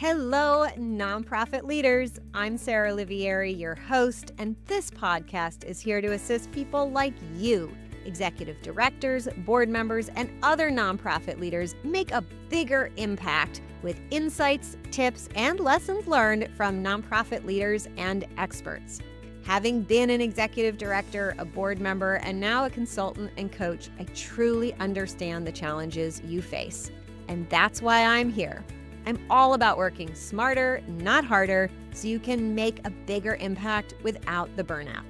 Hello, nonprofit leaders. I'm Sarah Olivieri, your host, and this podcast is here to assist people like you, executive directors, board members, and other nonprofit leaders, make a bigger impact with insights, tips, and lessons learned from nonprofit leaders and experts. Having been an executive director, a board member, and now a consultant and coach, I truly understand the challenges you face. And that's why I'm here. I'm all about working smarter, not harder, so you can make a bigger impact without the burnout.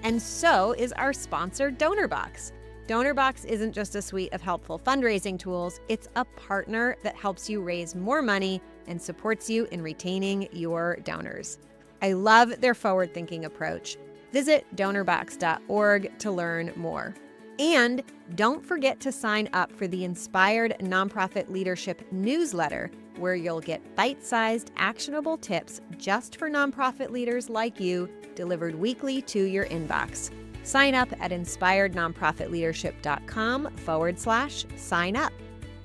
And so is our sponsor, DonorBox. DonorBox isn't just a suite of helpful fundraising tools, it's a partner that helps you raise more money and supports you in retaining your donors. I love their forward-thinking approach. Visit donorbox.org to learn more. And don't forget to sign up for the Inspired Nonprofit Leadership newsletter, where you'll get bite-sized, actionable tips just for nonprofit leaders like you, delivered weekly to your inbox. Sign up at inspirednonprofitleadership.com/sign up.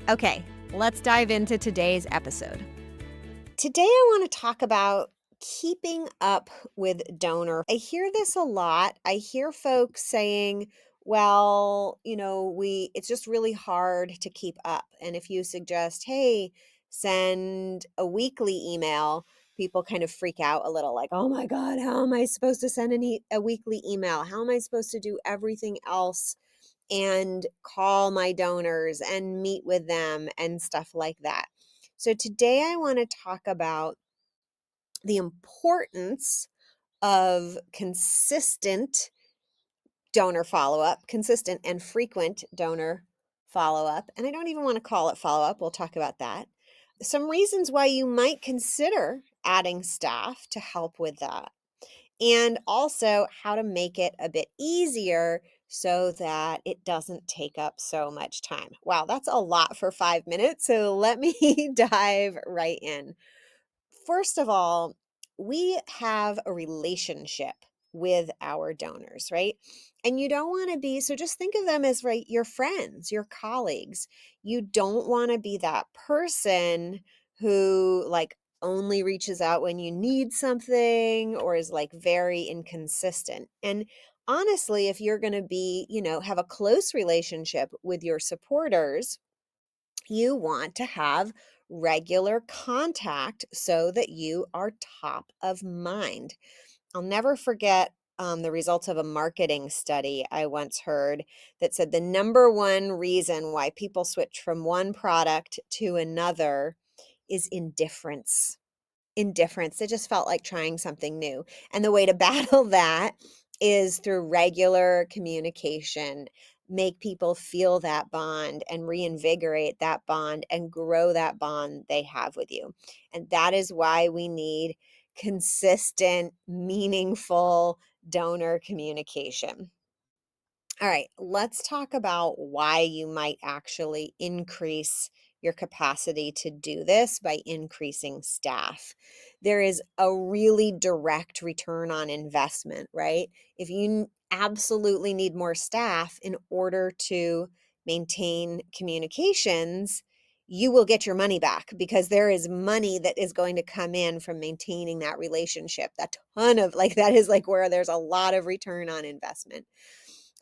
Okay, let's dive into today's episode. Today, I want to talk about keeping up with donor. I hear this a lot. I hear folks saying, well, it's just really hard to keep up. And if you suggest, hey, send a weekly email, people kind of freak out a little like, oh my God, how am I supposed to send a weekly email? How am I supposed to do everything else and call my donors and meet with them and stuff like that? So today I want to talk about the importance of consistent donor follow-up, consistent and frequent donor follow-up. And I don't even want to call it follow-up. We'll talk about that. Some reasons why you might consider adding staff to help with that. And also how to make it a bit easier so that it doesn't take up so much time. Wow, that's a lot for 5 minutes. So let me dive right in. First of all, we have a relationship with our donors, right? And you don't want to be, so just think of them as, right, your friends, your colleagues. You don't want to be that person who only reaches out when you need something or is very inconsistent. And honestly, if you're going to be, have a close relationship with your supporters, you want to have regular contact so that you are top of mind. I'll never forget the results of a marketing study I once heard that said the number one reason why people switch from one product to another is indifference. Indifference. It just felt like trying something new. And the way to battle that is through regular communication. Make people feel that bond and reinvigorate that bond and grow that bond they have with you. And that is why we need consistent, meaningful donor communication. All right, let's talk about why you might actually increase your capacity to do this by increasing staff. There is a really direct return on investment, right? If you absolutely need more staff in order to maintain communications, you will get your money back because there is money that is going to come in from maintaining that relationship. That ton of that is where there's a lot of return on investment.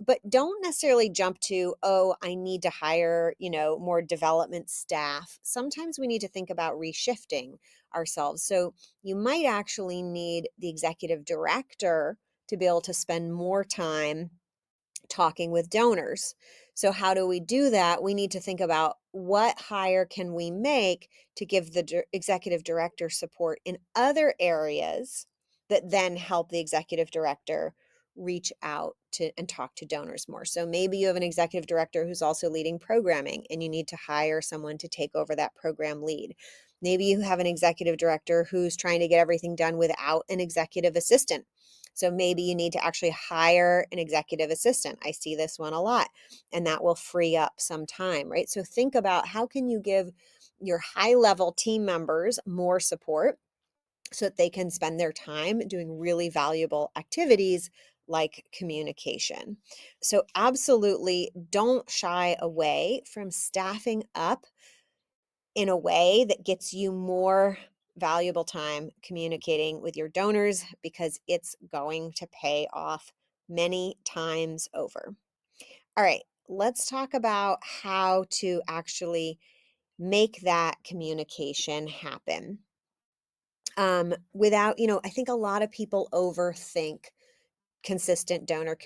But don't necessarily jump to, oh, I need to hire, more development staff. Sometimes we need to think about reshifting ourselves. So you might actually need the executive director to be able to spend more time talking with donors. So how do we do that? We need to think about what hire can we make to give the executive director support in other areas that then help the executive director reach out to and talk to donors more. So maybe you have an executive director who's also leading programming and you need to hire someone to take over that program lead. Maybe you have an executive director who's trying to get everything done without an executive assistant. So maybe you need to actually hire an executive assistant. I see this one a lot, and that will free up some time, right? So think about how can you give your high-level team members more support so that they can spend their time doing really valuable activities like communication. So absolutely don't shy away from staffing up in a way that gets you more valuable time communicating with your donors because it's going to pay off many times over. All right, let's talk about how to actually make that communication happen. Without, I think a lot of people overthink consistent donor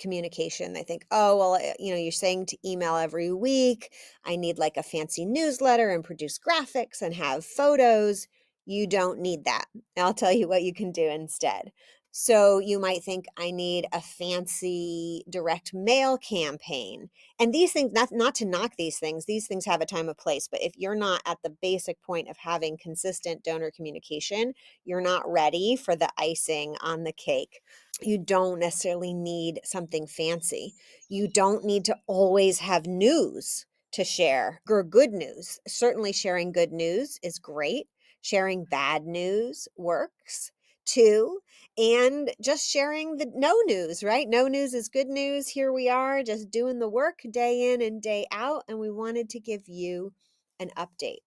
communication. They think, oh, well, you're saying to email every week. I need like a fancy newsletter and produce graphics and have photos. You don't need that. I'll tell you what you can do instead. So you might think I need a fancy direct mail campaign. And these things, not to knock these things have a time of place. But if you're not at the basic point of having consistent donor communication, you're not ready for the icing on the cake. You don't necessarily need something fancy. You don't need to always have news to share or good news. Certainly, sharing good news is great. Sharing bad news works too. And just sharing the no news, right? No news is good news. Here we are, just doing the work day in and day out. And we wanted to give you an update.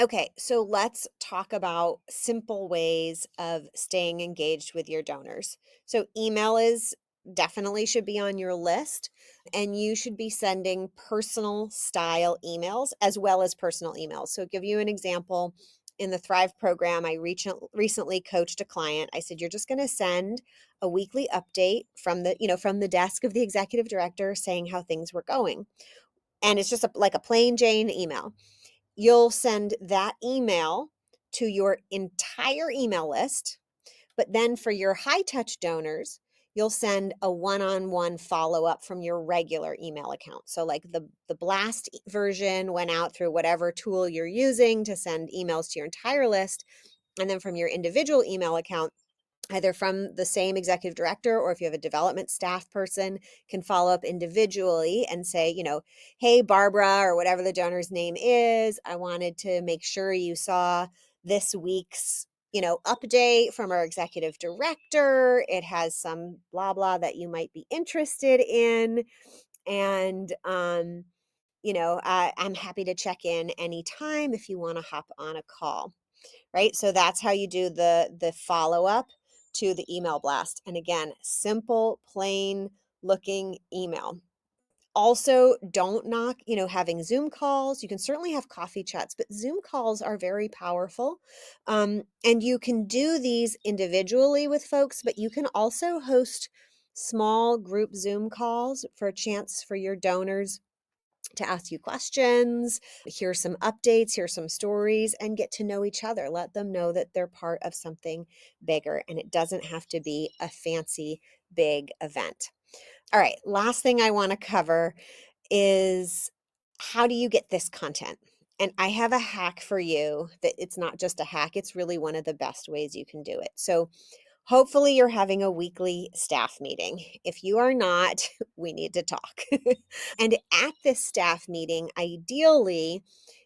Okay, so let's talk about simple ways of staying engaged with your donors. So, email is definitely should be on your list, and you should be sending personal style emails as well as personal emails. So, give you an example. In the Thrive program, I recently coached a client. I said, you're just going to send a weekly update from the desk of the executive director saying how things were going. And it's just like a plain Jane email. You'll send that email to your entire email list, but then for your high touch donors, you'll send a one-on-one follow-up from your regular email account. So like the blast version went out through whatever tool you're using to send emails to your entire list, and then from your individual email account, either from the same executive director or if you have a development staff person, can follow up individually and say, hey, Barbara, or whatever the donor's name is, I wanted to make sure you saw this week's, update from our executive director. It has some blah, blah that you might be interested in. And, I'm happy to check in anytime if you want to hop on a call. Right? So that's how you do the follow-up to the email blast. And again, simple, plain looking email. Also, don't knock, having Zoom calls. You can certainly have coffee chats, but Zoom calls are very powerful. And you can do these individually with folks, but you can also host small group Zoom calls for a chance for your donors to ask you questions, hear some updates, hear some stories, and get to know each other. Let them know that they're part of something bigger, and it doesn't have to be a fancy, big event. All right, last thing I want to cover is how do you get this content? And I have a hack for you that it's not just a hack, it's really one of the best ways you can do it. So, hopefully, you're having a weekly staff meeting. If you are not, we need to talk. And at this staff meeting, ideally,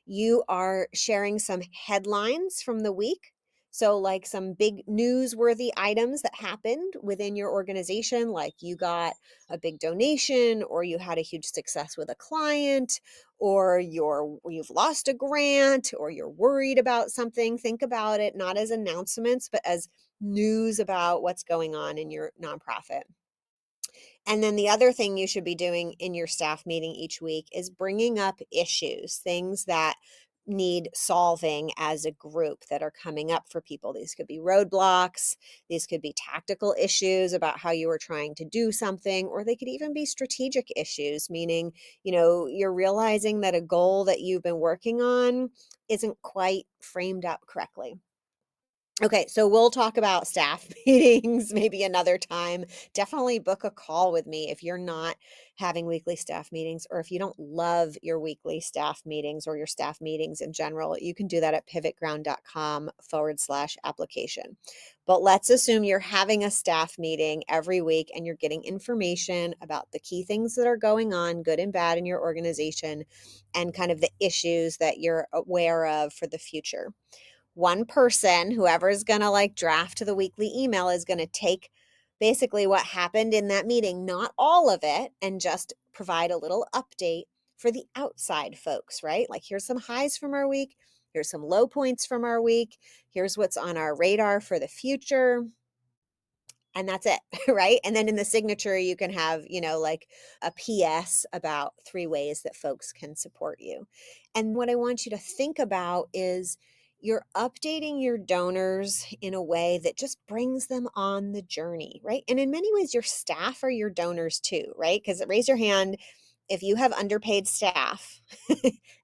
you are sharing some headlines from the week. So, like some big newsworthy items that happened within your organization, like you got a big donation, or you had a huge success with a client, or you've lost a grant, or you're worried about something. Think about it not as announcements, but as news about what's going on in your nonprofit. And then the other thing you should be doing in your staff meeting each week is bringing up issues, things that need solving as a group that are coming up for people. These could be roadblocks, these could be tactical issues about how you are trying to do something, or they could even be strategic issues, meaning, you're realizing that a goal that you've been working on isn't quite framed up correctly. Okay, so we'll talk about staff meetings maybe another time. Definitely book a call with me if you're not having weekly staff meetings, or if you don't love your weekly staff meetings or your staff meetings in general. You can do that at pivotground.com/application. But let's assume you're having a staff meeting every week and you're getting information about the key things that are going on, good and bad, in your organization, and kind of the issues that you're aware of for the future. One person, whoever is going to like draft the weekly email, is going to take basically what happened in that meeting, not all of it, and just provide a little update for the outside folks, right? Like, here's some highs from our week, Here's some low points from our week. Here's what's on our radar for the future. And that's it, right? And then in the signature, you can have, like a PS about 3 ways that folks can support you. And what I want you to think about is you're updating your donors in a way that just brings them on the journey, right? And in many ways, your staff are your donors too, right? Because raise your hand if you have underpaid staff,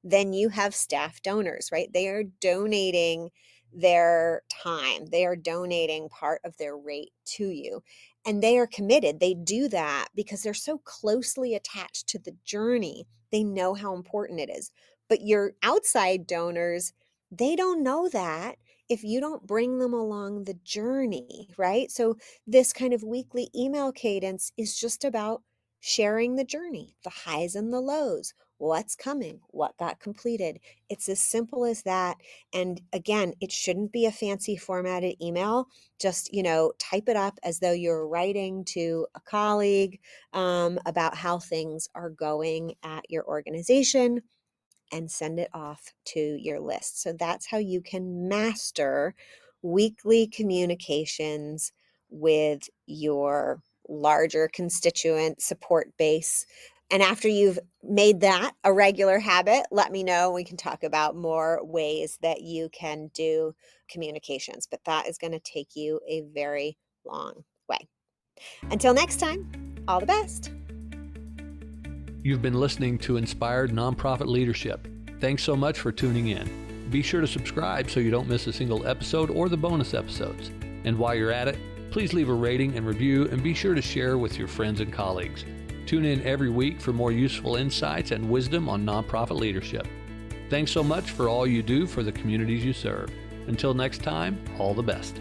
then you have staff donors, right? They are donating their time. They are donating part of their rate to you. And they are committed. They do that because they're so closely attached to the journey. They know how important it is. But your outside donors, they don't know that if you don't bring them along the journey, right? So this kind of weekly email cadence is just about sharing the journey, the highs and the lows, what's coming, what got completed. It's as simple as that. And again, it shouldn't be a fancy formatted email. Just, type it up as though you're writing to a colleague about how things are going at your organization and send it off to your list. So that's how you can master weekly communications with your larger constituent support base. And after you've made that a regular habit, let me know. We can talk about more ways that you can do communications, but that is going to take you a very long way. Until next time, all the best. You've been listening to Inspired Nonprofit Leadership. Thanks so much for tuning in. Be sure to subscribe so you don't miss a single episode or the bonus episodes. And while you're at it, please leave a rating and review and be sure to share with your friends and colleagues. Tune in every week for more useful insights and wisdom on nonprofit leadership. Thanks so much for all you do for the communities you serve. Until next time, all the best.